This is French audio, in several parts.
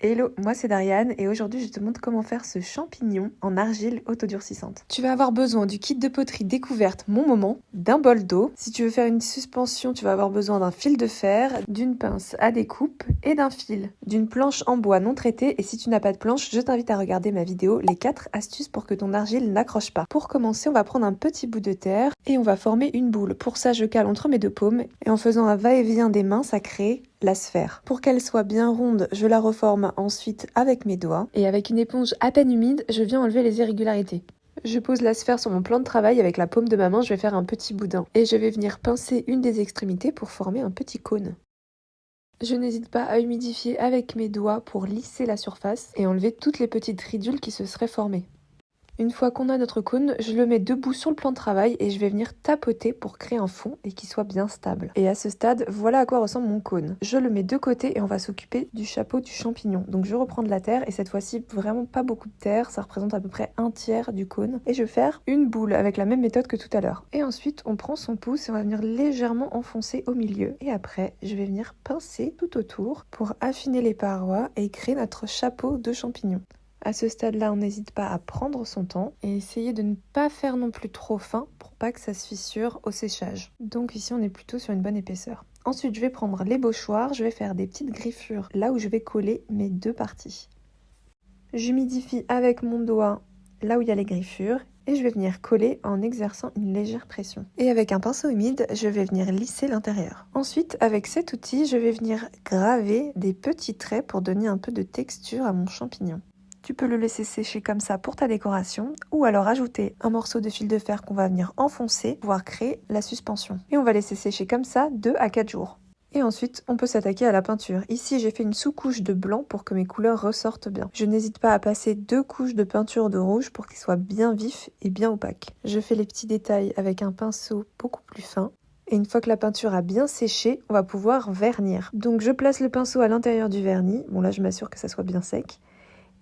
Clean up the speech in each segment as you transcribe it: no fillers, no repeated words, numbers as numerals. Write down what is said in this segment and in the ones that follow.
Hello, moi c'est Dariane et aujourd'hui je te montre comment faire ce champignon en argile autodurcissante. Tu vas avoir besoin du kit de poterie découverte Mon Moment, d'un bol d'eau. Si tu veux faire une suspension, tu vas avoir besoin d'un fil de fer, d'une pince à découpe et d'un fil, d'une planche en bois non traitée. Et si tu n'as pas de planche, je t'invite à regarder ma vidéo les 4 astuces pour que ton argile n'accroche pas. Pour commencer, on va prendre un petit bout de terre et on va former une boule. Pour ça, je cale entre mes deux paumes et en faisant un va-et-vient des mains, ça crée la sphère. Pour qu'elle soit bien ronde, je la reforme ensuite avec mes doigts et avec une éponge à peine humide, je viens enlever les irrégularités. Je pose la sphère sur mon plan de travail, avec la paume de ma main, je vais faire un petit boudin et je vais venir pincer une des extrémités pour former un petit cône. Je n'hésite pas à humidifier avec mes doigts pour lisser la surface et enlever toutes les petites ridules qui se seraient formées. Une fois qu'on a notre cône, je le mets debout sur le plan de travail et je vais venir tapoter pour créer un fond et qu'il soit bien stable. Et à ce stade, voilà à quoi ressemble mon cône. Je le mets de côté et on va s'occuper du chapeau du champignon. Donc je reprends de la terre et cette fois-ci vraiment pas beaucoup de terre, ça représente à peu près un tiers du cône. Et je vais faire une boule avec la même méthode que tout à l'heure. Et ensuite on prend son pouce et on va venir légèrement enfoncer au milieu. Et après je vais venir pincer tout autour pour affiner les parois et créer notre chapeau de champignon. À ce stade-là, on n'hésite pas à prendre son temps et essayer de ne pas faire non plus trop fin pour pas que ça se fissure au séchage. Donc ici, on est plutôt sur une bonne épaisseur. Ensuite, je vais prendre l'ébauchoir, je vais faire des petites griffures là où je vais coller mes deux parties. J'humidifie avec mon doigt là où il y a les griffures et je vais venir coller en exerçant une légère pression. Et avec un pinceau humide, je vais venir lisser l'intérieur. Ensuite, avec cet outil, je vais venir graver des petits traits pour donner un peu de texture à mon champignon. Tu peux le laisser sécher comme ça pour ta décoration ou alors ajouter un morceau de fil de fer qu'on va venir enfoncer pour pouvoir créer la suspension. Et on va laisser sécher comme ça 2 à 4 jours. Et ensuite, on peut s'attaquer à la peinture. Ici, j'ai fait une sous-couche de blanc pour que mes couleurs ressortent bien. Je n'hésite pas à passer 2 couches de peinture de rouge pour qu'il soit bien vif et bien opaque. Je fais les petits détails avec un pinceau beaucoup plus fin. Et une fois que la peinture a bien séché, on va pouvoir vernir. Donc je place le pinceau à l'intérieur du vernis. Bon là, je m'assure que ça soit bien sec.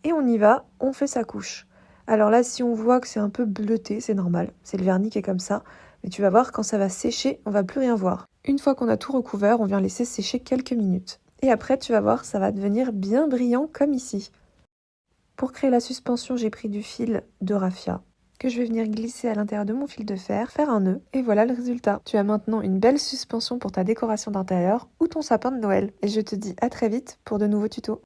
Et on y va, on fait sa couche. Alors là, si on voit que c'est un peu bleuté, c'est normal. C'est le vernis qui est comme ça. Mais tu vas voir, quand ça va sécher, on va plus rien voir. Une fois qu'on a tout recouvert, on vient laisser sécher quelques minutes. Et après, tu vas voir, ça va devenir bien brillant comme ici. Pour créer la suspension, j'ai pris du fil de raffia que je vais venir glisser à l'intérieur de mon fil de fer, faire un nœud, et voilà le résultat. Tu as maintenant une belle suspension pour ta décoration d'intérieur ou ton sapin de Noël. Et je te dis à très vite pour de nouveaux tutos.